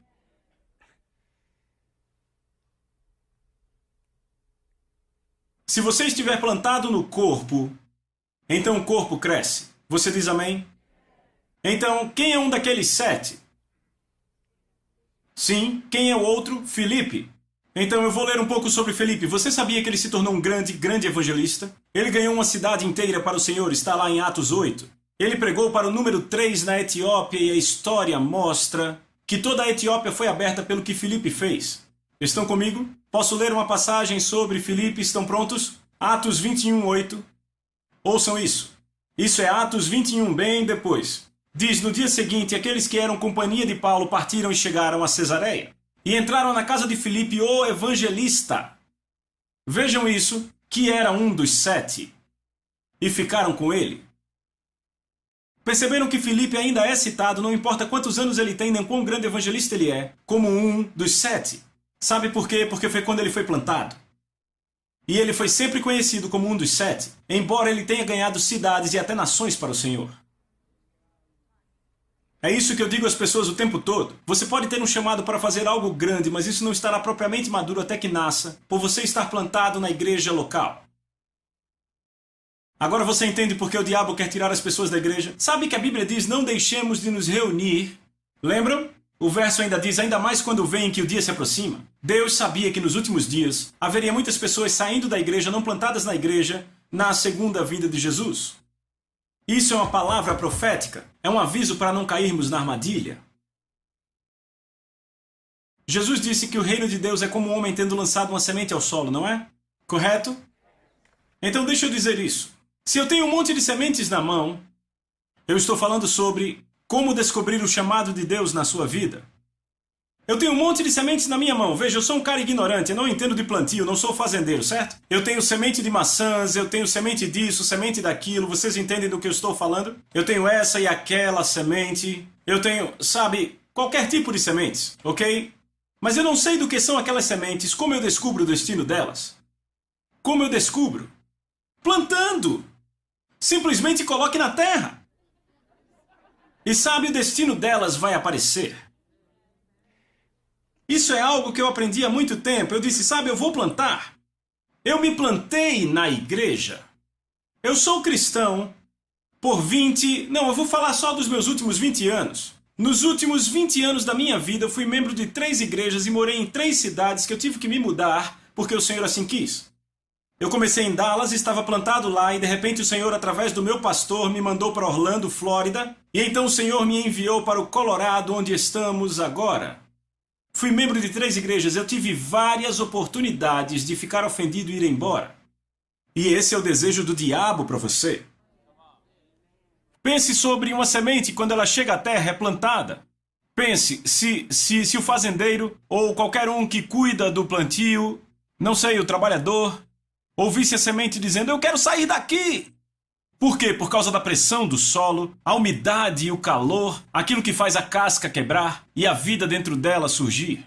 Se você estiver plantado no corpo, então o corpo cresce. Você diz amém? Então, quem é um daqueles 7? Sim, quem é o outro? Filipe. Então eu vou ler um pouco sobre Filipe. Você sabia que ele se tornou um grande evangelista? Ele ganhou uma cidade inteira para o Senhor, está lá em Atos 8. Ele pregou para o número 3 na Etiópia e a história mostra que toda a Etiópia foi aberta pelo que Filipe fez. Estão comigo? Posso ler uma passagem sobre Filipe? Estão prontos? Atos 21:8. Ouçam isso. Isso é Atos 21, bem depois. Diz, no dia seguinte, aqueles que eram companhia de Paulo partiram e chegaram a Cesareia. E entraram na casa de Filipe, o evangelista. Vejam isso, que era um dos 7. E ficaram com ele. Perceberam que Filipe ainda é citado, não importa quantos anos ele tem, nem quão grande evangelista ele é, como um dos 7. Sabe por quê? Porque foi quando ele foi plantado. E ele foi sempre conhecido como um dos 7, embora ele tenha ganhado cidades e até nações para o Senhor. É isso que eu digo às pessoas o tempo todo. Você pode ter um chamado para fazer algo grande, mas isso não estará propriamente maduro até que nasça, por você estar plantado na igreja local. Agora você entende por que o diabo quer tirar as pessoas da igreja? Sabe que a Bíblia diz, não deixemos de nos reunir. Lembram? O verso ainda diz, ainda mais quando vem que o dia se aproxima. Deus sabia que nos últimos dias haveria muitas pessoas saindo da igreja, não plantadas na igreja, na segunda vinda de Jesus. Isso é uma palavra profética. É um aviso para não cairmos na armadilha. Jesus disse que o reino de Deus é como um homem tendo lançado uma semente ao solo, não é? Correto? Então deixa eu dizer isso. Se eu tenho um monte de sementes na mão, eu estou falando sobre como descobrir o chamado de Deus na sua vida. Eu tenho um monte de sementes na minha mão. Veja, eu sou um cara ignorante, eu não entendo de plantio, não sou fazendeiro, certo? Eu tenho semente de maçãs, eu tenho semente disso, semente daquilo. Vocês entendem do que eu estou falando? Eu tenho essa e aquela semente. Eu tenho, sabe, qualquer tipo de sementes, ok? Mas eu não sei do que são aquelas sementes. Como eu descubro o destino delas? Como eu descubro? Plantando! Simplesmente coloque na terra. E sabe, o destino delas vai aparecer. Isso é algo que eu aprendi há muito tempo. Eu disse, sabe, eu vou plantar. Eu me plantei na igreja. Eu sou cristão por 20... Não, eu vou falar só dos meus últimos 20 anos. Nos últimos 20 anos da minha vida, eu fui membro de 3 igrejas e morei em 3 cidades que eu tive que me mudar porque o Senhor assim quis. Eu comecei em Dallas, estava plantado lá e de repente o Senhor, através do meu pastor, me mandou para Orlando, Flórida. E então o Senhor me enviou para o Colorado, onde estamos agora. Fui membro de 3 igrejas, eu tive várias oportunidades de ficar ofendido e ir embora. E esse é o desejo do diabo para você. Pense sobre uma semente quando ela chega à terra, é plantada. Pense, se o fazendeiro ou qualquer um que cuida do plantio, não sei, o trabalhador, ouvisse a semente dizendo, eu quero sair daqui. Por quê? Por causa da pressão do solo, a umidade e o calor, aquilo que faz a casca quebrar e a vida dentro dela surgir.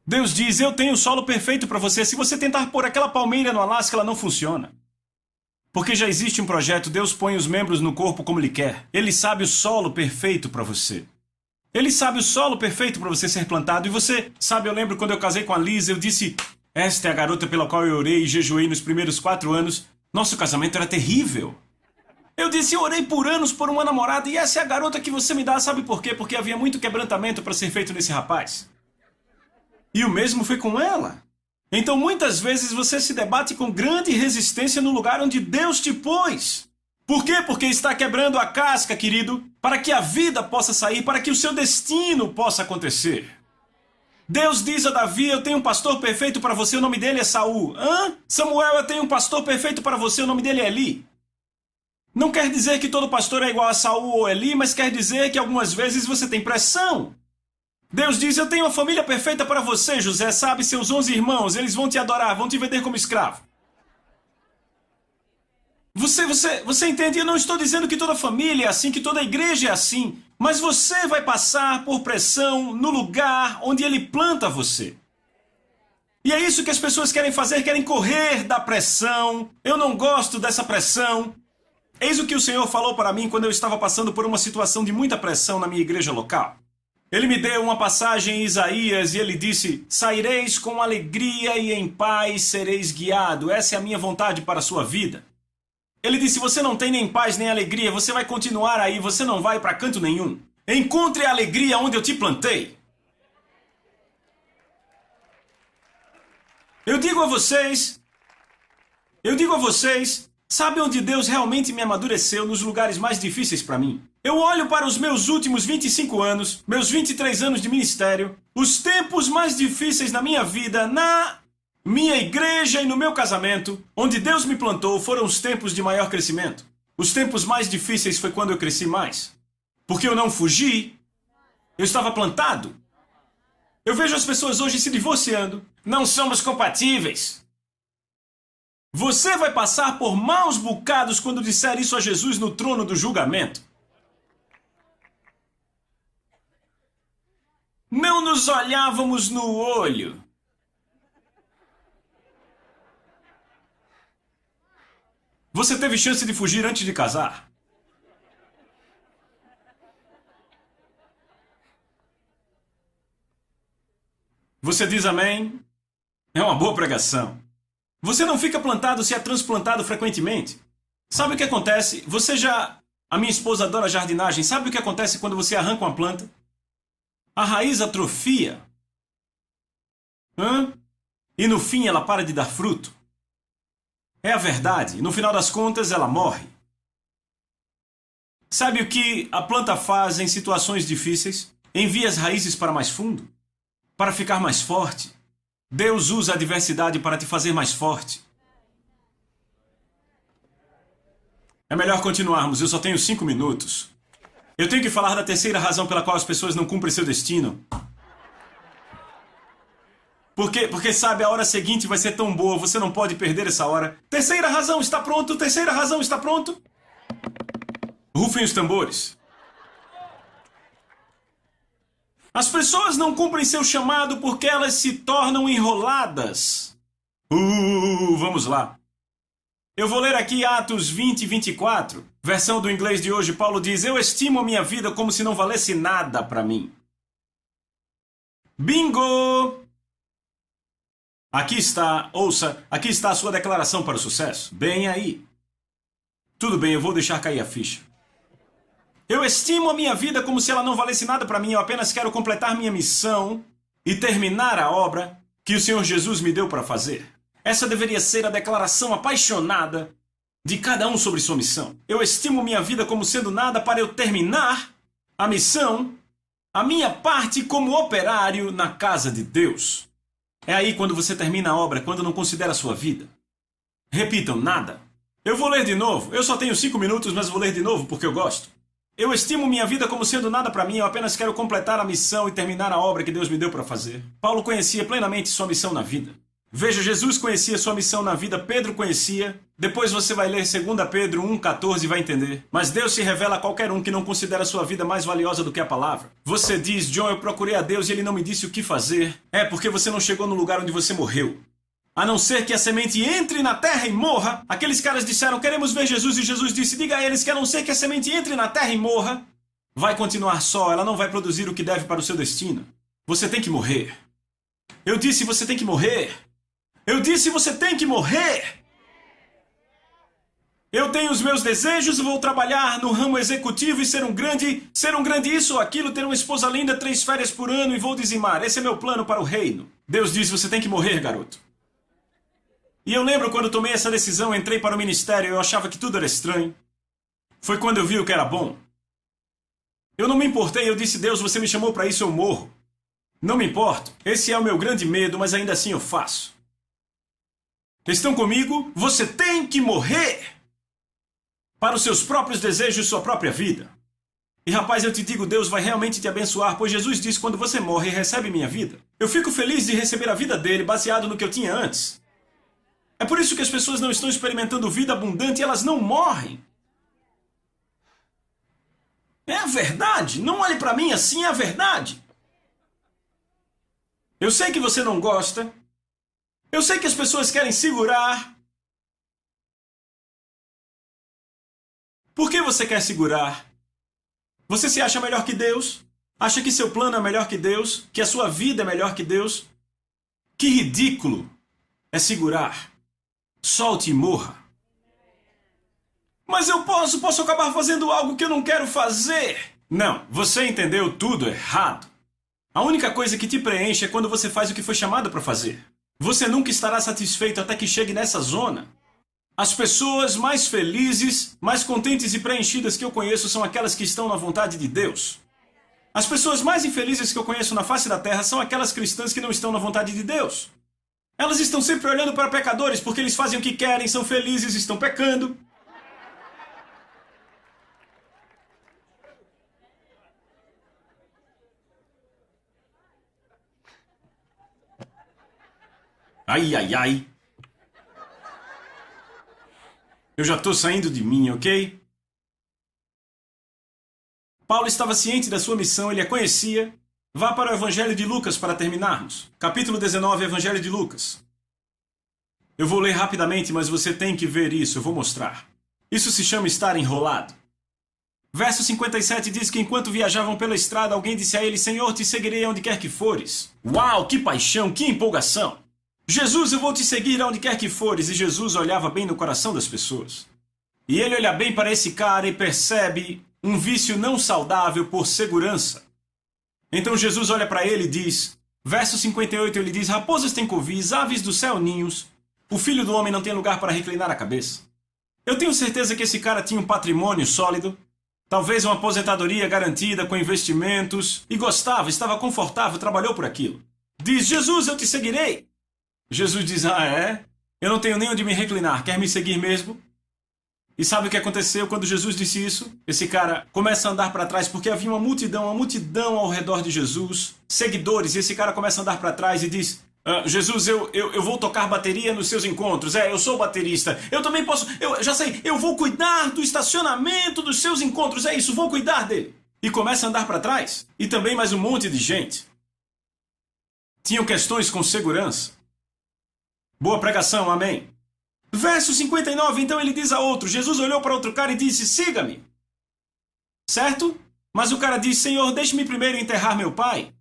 Deus diz, eu tenho o solo perfeito para você. Se você tentar pôr aquela palmeira no Alasca, ela não funciona. Porque já existe um projeto, Deus põe os membros no corpo como Ele quer. Ele sabe o solo perfeito para você. Ele sabe o solo perfeito para você ser plantado. E você sabe, eu lembro quando eu casei com a Liz, eu disse, esta é a garota pela qual eu orei e jejuei nos primeiros 4 anos. Nosso casamento era terrível. Eu disse, eu orei por anos por uma namorada e essa é a garota que você me dá. Sabe por quê? Porque havia muito quebrantamento para ser feito nesse rapaz. E o mesmo foi com ela. Então muitas vezes você se debate com grande resistência no lugar onde Deus te pôs. Por quê? Porque está quebrando a casca, querido, para que a vida possa sair, para que o seu destino possa acontecer. Deus diz a Davi, eu tenho um pastor perfeito para você, o nome dele é Saul. Hã? Samuel, eu tenho um pastor perfeito para você, o nome dele é Eli. Não quer dizer que todo pastor é igual a Saul ou Eli, mas quer dizer que algumas vezes você tem pressão. Deus diz, eu tenho uma família perfeita para você, José, sabe, seus 11 irmãos, eles vão te adorar, vão te vender como escravo. Você entende? Eu não estou dizendo que toda família é assim, que toda igreja é assim, mas você vai passar por pressão no lugar onde Ele planta você. E é isso que as pessoas querem fazer, querem correr da pressão. Eu não gosto dessa pressão. Eis o que o Senhor falou para mim quando eu estava passando por uma situação de muita pressão na minha igreja local. Ele me deu uma passagem em Isaías e ele disse, saireis com alegria e em paz sereis guiado. Essa é a minha vontade para a sua vida. Ele disse, você não tem nem paz nem alegria, você vai continuar aí, você não vai para canto nenhum. Encontre a alegria onde eu te plantei. Eu digo a vocês, sabe onde Deus realmente me amadureceu? Nos lugares mais difíceis para mim. Eu olho para os meus últimos 25 anos, meus 23 anos de ministério, os tempos mais difíceis na minha vida, Minha igreja e no meu casamento, onde Deus me plantou, foram os tempos de maior crescimento. Os tempos mais difíceis foi quando eu cresci mais. Porque eu não fugi, eu estava plantado. Eu vejo as pessoas hoje se divorciando. Não somos compatíveis. Você vai passar por maus bocados quando disser isso a Jesus no trono do julgamento. Não nos olhávamos no olho. Você teve chance de fugir antes de casar. Você diz amém? É uma boa pregação. Você não fica plantado se é transplantado frequentemente. Sabe o que acontece? A minha esposa adora jardinagem. Sabe o que acontece quando você arranca uma planta? A raiz atrofia. E no fim ela para de dar fruto. É a verdade. No final das contas ela morre. Sabe o que a planta faz em situações difíceis? Envia as raízes para mais fundo. Para ficar mais forte. Deus usa a adversidade para te fazer mais forte. É melhor continuarmos, eu só tenho 5 minutos. Eu tenho que falar da terceira razão pela qual as pessoas não cumprem seu destino. Porque sabe, a hora seguinte vai ser tão boa, você não pode perder essa hora. Terceira razão, está pronto? Terceira razão, está pronto? Rufem os tambores. As pessoas não cumprem seu chamado porque elas se tornam enroladas. Vamos lá. Eu vou ler aqui Atos 20 e 24. Versão do inglês de hoje, Paulo diz: eu estimo a minha vida como se não valesse nada para mim. Bingo! Aqui está, ouça, aqui está a sua declaração para o sucesso. Bem aí. Tudo bem, eu vou deixar cair a ficha. Eu estimo a minha vida como se ela não valesse nada para mim. Eu apenas quero completar minha missão e terminar a obra que o Senhor Jesus me deu para fazer. Essa deveria ser a declaração apaixonada de cada um sobre sua missão. Eu estimo minha vida como sendo nada para eu terminar a missão, a minha parte como operário na casa de Deus. É aí quando você termina a obra, quando não considera a sua vida. Repitam, nada. Eu vou ler de novo. Eu só tenho 5 minutos, mas vou ler de novo porque eu gosto. Eu estimo minha vida como sendo nada para mim, eu apenas quero completar a missão e terminar a obra que Deus me deu para fazer. Paulo conhecia plenamente sua missão na vida. Veja, Jesus conhecia sua missão na vida, Pedro conhecia. Depois você vai ler 2 Pedro 1,14 e vai entender. Mas Deus se revela a qualquer um que não considera a sua vida mais valiosa do que a palavra. Você diz, John, eu procurei a Deus e Ele não me disse o que fazer. É porque você não chegou no lugar onde você morreu. A não ser que a semente entre na terra e morra. Aqueles caras disseram, queremos ver Jesus, e Jesus disse, diga a eles que a não ser que a semente entre na terra e morra, vai continuar só, ela não vai produzir o que deve para o seu destino. Você tem que morrer. Eu disse, você tem que morrer. Eu disse, você tem que morrer. Eu tenho os meus desejos, vou trabalhar no ramo executivo e ser um grande isso ou aquilo, ter uma esposa linda, 3 férias por ano e vou dizimar. Esse é meu plano para o reino. Deus disse, você tem que morrer, garoto. E eu lembro quando tomei essa decisão, entrei para o ministério, eu achava que tudo era estranho. Foi quando eu vi o que era bom. Eu não me importei, eu disse, Deus, você me chamou para isso, eu morro. Não me importo, esse é o meu grande medo, mas ainda assim eu faço. Estão comigo? Você tem que morrer para os seus próprios desejos e sua própria vida. E rapaz, eu te digo, Deus vai realmente te abençoar, pois Jesus disse, quando você morre, recebe minha vida. Eu fico feliz de receber a vida dele, baseado no que eu tinha antes. É por isso que as pessoas não estão experimentando vida abundante e elas não morrem. É a verdade. Não olhe para mim assim, é a verdade. Eu sei que você não gosta. Eu sei que as pessoas querem segurar. Por que você quer segurar? Você se acha melhor que Deus? Acha que seu plano é melhor que Deus? Que a sua vida é melhor que Deus? Que ridículo é segurar. Solte e morra. Mas eu posso acabar fazendo algo que eu não quero fazer. Não, você entendeu tudo errado. A única coisa que te preenche é quando você faz o que foi chamado para fazer. Você nunca estará satisfeito até que chegue nessa zona. As pessoas mais felizes, mais contentes e preenchidas que eu conheço são aquelas que estão na vontade de Deus. As pessoas mais infelizes que eu conheço na face da terra são aquelas cristãs que não estão na vontade de Deus. Elas estão sempre olhando para pecadores porque eles fazem o que querem, são felizes, estão pecando. Ai, ai, ai. Eu já estou saindo de mim, ok? Paulo estava ciente da sua missão, ele a conhecia. Vá para o Evangelho de Lucas para terminarmos. Capítulo 19, Evangelho de Lucas. Eu vou ler rapidamente, mas você tem que ver isso, eu vou mostrar. Isso se chama estar enrolado. Verso 57 diz que enquanto viajavam pela estrada, alguém disse a ele: Senhor, te seguirei aonde quer que fores. Uau, que paixão, que empolgação! Jesus, eu vou te seguir aonde quer que fores. E Jesus olhava bem no coração das pessoas. E ele olha bem para esse cara e percebe um vício não saudável por segurança. Então Jesus olha para ele e diz, verso 58, ele diz: Raposas têm covis, aves do céu ninhos, o filho do homem não tem lugar para reclinar a cabeça. Eu tenho certeza que esse cara tinha um patrimônio sólido, talvez uma aposentadoria garantida com investimentos, e gostava, estava confortável, trabalhou por aquilo. Diz: Jesus, eu te seguirei. Jesus diz: ah, é? Eu não tenho nem onde me reclinar, quer me seguir mesmo? E sabe o que aconteceu quando Jesus disse isso? Esse cara começa a andar para trás, porque havia uma multidão ao redor de Jesus, seguidores, e esse cara começa a andar para trás e diz: Jesus, eu vou tocar bateria nos seus encontros, eu sou baterista, eu também posso, eu já sei, eu vou cuidar do estacionamento dos seus encontros, é isso, vou cuidar dele. E começa a andar para trás, e também mais um monte de gente. Tinham questões com segurança. Boa pregação, amém. Verso 59, então ele diz a outro, Jesus olhou para outro cara e disse: siga-me. Certo? Mas o cara diz: Senhor, deixe-me primeiro enterrar meu pai.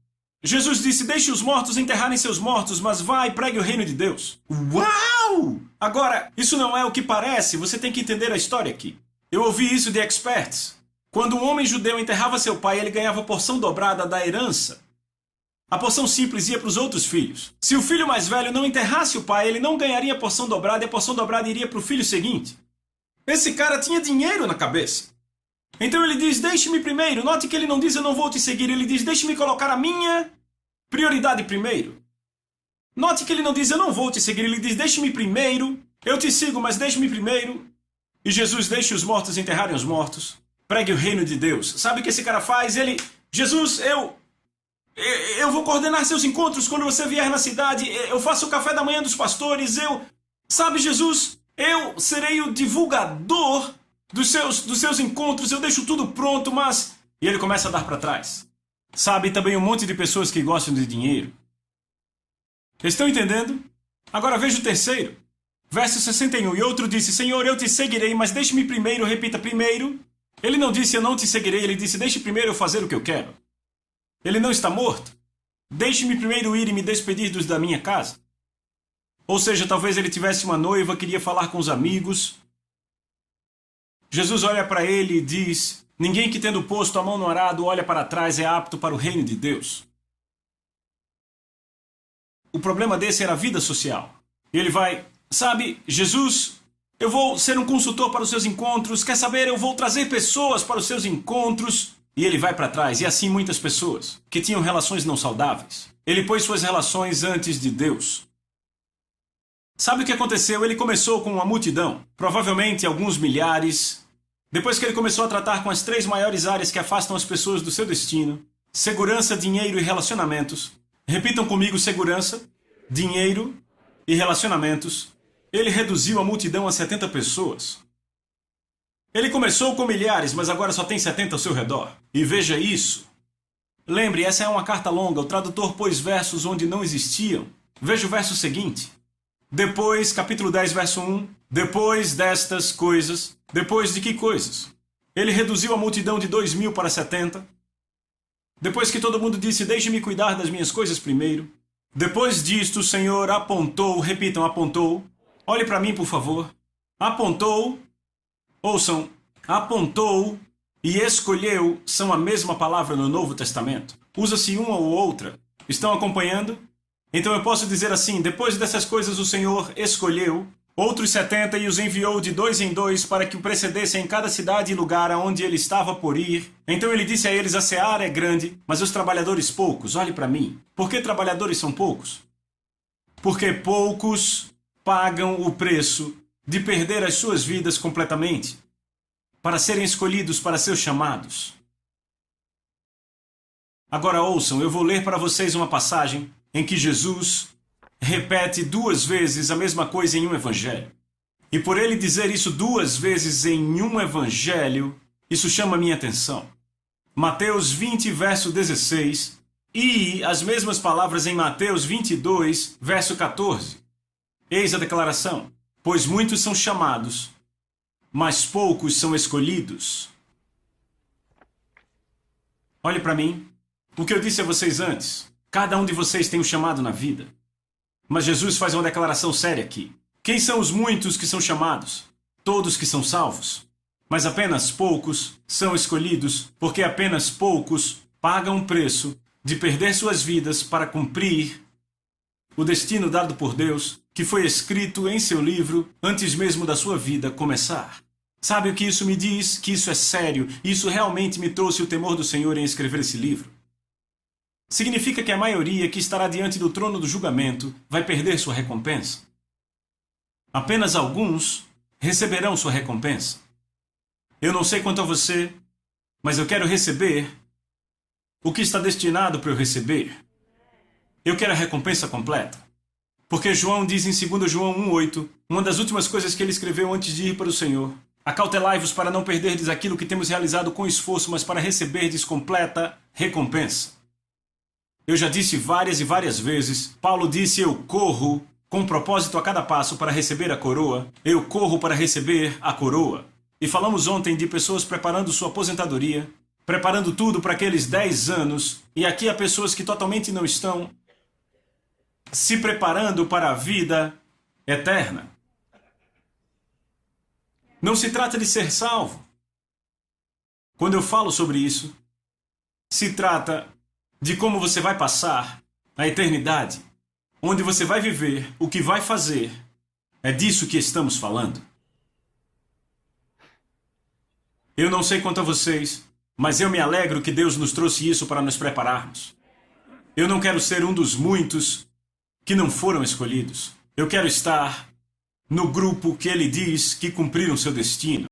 Jesus disse: deixe os mortos enterrarem seus mortos, mas vá e pregue o reino de Deus. Uau! Agora, isso não é o que parece, você tem que entender a história aqui. Eu ouvi isso de experts. Quando um homem judeu enterrava seu pai, ele ganhava a porção dobrada da herança. A porção simples ia para os outros filhos. Se o filho mais velho não enterrasse o pai, ele não ganharia a porção dobrada e a porção dobrada iria para o filho seguinte. Esse cara tinha dinheiro na cabeça. Então ele diz: deixe-me primeiro. Note que ele não diz: eu não vou te seguir. Ele diz: deixe-me colocar a minha prioridade primeiro. Note que ele não diz: eu não vou te seguir. Ele diz: deixe-me primeiro. Eu te sigo, mas deixe-me primeiro. E Jesus deixa os mortos enterrarem os mortos. Pregue o reino de Deus. Sabe o que esse cara faz? Jesus, eu vou coordenar seus encontros quando você vier na cidade. Eu faço o café da manhã dos pastores. Sabe, Jesus, eu serei o divulgador dos seus encontros. Eu deixo tudo pronto, mas... E ele começa a dar para trás. Sabe, também um monte de pessoas que gostam de dinheiro. Estão entendendo? Agora veja o terceiro. Verso 61. E outro disse: Senhor, eu te seguirei, mas deixe-me primeiro. Repita: primeiro. Ele não disse: eu não te seguirei. Ele disse: deixe primeiro eu fazer o que eu quero. Ele não está morto. Deixe-me primeiro ir e me despedir dos da minha casa. Ou seja, talvez ele tivesse uma noiva, queria falar com os amigos. Jesus olha para ele e diz: ninguém que tendo posto a mão no arado olha para trás é apto para o reino de Deus. O problema desse era a vida social. Ele vai: sabe, Jesus, eu vou ser um consultor para os seus encontros. Quer saber, eu vou trazer pessoas para os seus encontros. E ele vai para trás, e assim muitas pessoas que tinham relações não saudáveis. Ele pôs suas relações antes de Deus. Sabe o que aconteceu? Ele começou com uma multidão, provavelmente alguns milhares. Depois que ele começou a tratar com as 3 maiores áreas que afastam as pessoas do seu destino: segurança, dinheiro e relacionamentos. Repitam comigo: segurança, dinheiro e relacionamentos. Ele reduziu a multidão a 70 pessoas. Ele começou com milhares, mas agora só tem 70 ao seu redor. E veja isso. Lembre, essa é uma carta longa. O tradutor pôs versos onde não existiam. Veja o verso seguinte. Depois, capítulo 10, verso 1. Depois destas coisas. Depois de que coisas? Ele reduziu a multidão de 2.000 para 70. Depois que todo mundo disse: deixe-me cuidar das minhas coisas primeiro. Depois disto, o Senhor apontou. Repitam: apontou. Olhe para mim, por favor. Apontou. Ouçam, apontou e escolheu são a mesma palavra no Novo Testamento. Usa-se uma ou outra. Estão acompanhando? Então eu posso dizer assim: depois dessas coisas o Senhor escolheu outros 70 e os enviou de 2 em 2 para que o precedessem em cada cidade e lugar aonde ele estava por ir. Então ele disse a eles: a seara é grande, mas os trabalhadores poucos. Olhe para mim. Por que trabalhadores são poucos? porque poucos pagam o preço de perder as suas vidas completamente para serem escolhidos para seus chamados. Agora ouçam, eu vou ler para vocês uma passagem em que Jesus repete 2 vezes a mesma coisa em um evangelho. E por ele dizer isso 2 vezes em um evangelho, isso chama minha atenção. Mateus 20, verso 16, e as mesmas palavras em Mateus 22, verso 14. Eis a declaração: pois muitos são chamados, mas poucos são escolhidos. Olhe para mim. O que eu disse a vocês antes, cada um de vocês tem um chamado na vida. Mas Jesus faz uma declaração séria aqui. Quem são os muitos que são chamados? Todos que são salvos. Mas apenas poucos são escolhidos, porque apenas poucos pagam o preço de perder suas vidas para cumprir o destino dado por Deus, que foi escrito em seu livro antes mesmo da sua vida começar. Sabe o que isso me diz? Que isso é sério. Isso realmente me trouxe o temor do Senhor em escrever esse livro. Significa que a maioria que estará diante do trono do julgamento vai perder sua recompensa. Apenas alguns receberão sua recompensa. Eu não sei quanto a você, mas eu quero receber o que está destinado para eu receber. Eu quero a recompensa completa. Porque João diz em 2 João 1,8, uma das últimas coisas que ele escreveu antes de ir para o Senhor: acautelai-vos para não perderdes aquilo que temos realizado com esforço, mas para receberdes completa recompensa. Eu já disse várias e várias vezes, Paulo disse: eu corro com propósito a cada passo para receber a coroa, eu corro para receber a coroa. E falamos ontem de pessoas preparando sua aposentadoria, preparando tudo para aqueles 10 anos, e aqui há pessoas que totalmente não estão se preparando para a vida eterna. Não se trata de ser salvo. Quando eu falo sobre isso, se trata de como você vai passar a eternidade, onde você vai viver, o que vai fazer. É disso que estamos falando. Eu não sei quanto a vocês, mas eu me alegro que Deus nos trouxe isso para nos prepararmos. Eu não quero ser um dos muitos que não foram escolhidos. Eu quero estar no grupo que Ele diz que cumpriram seu destino.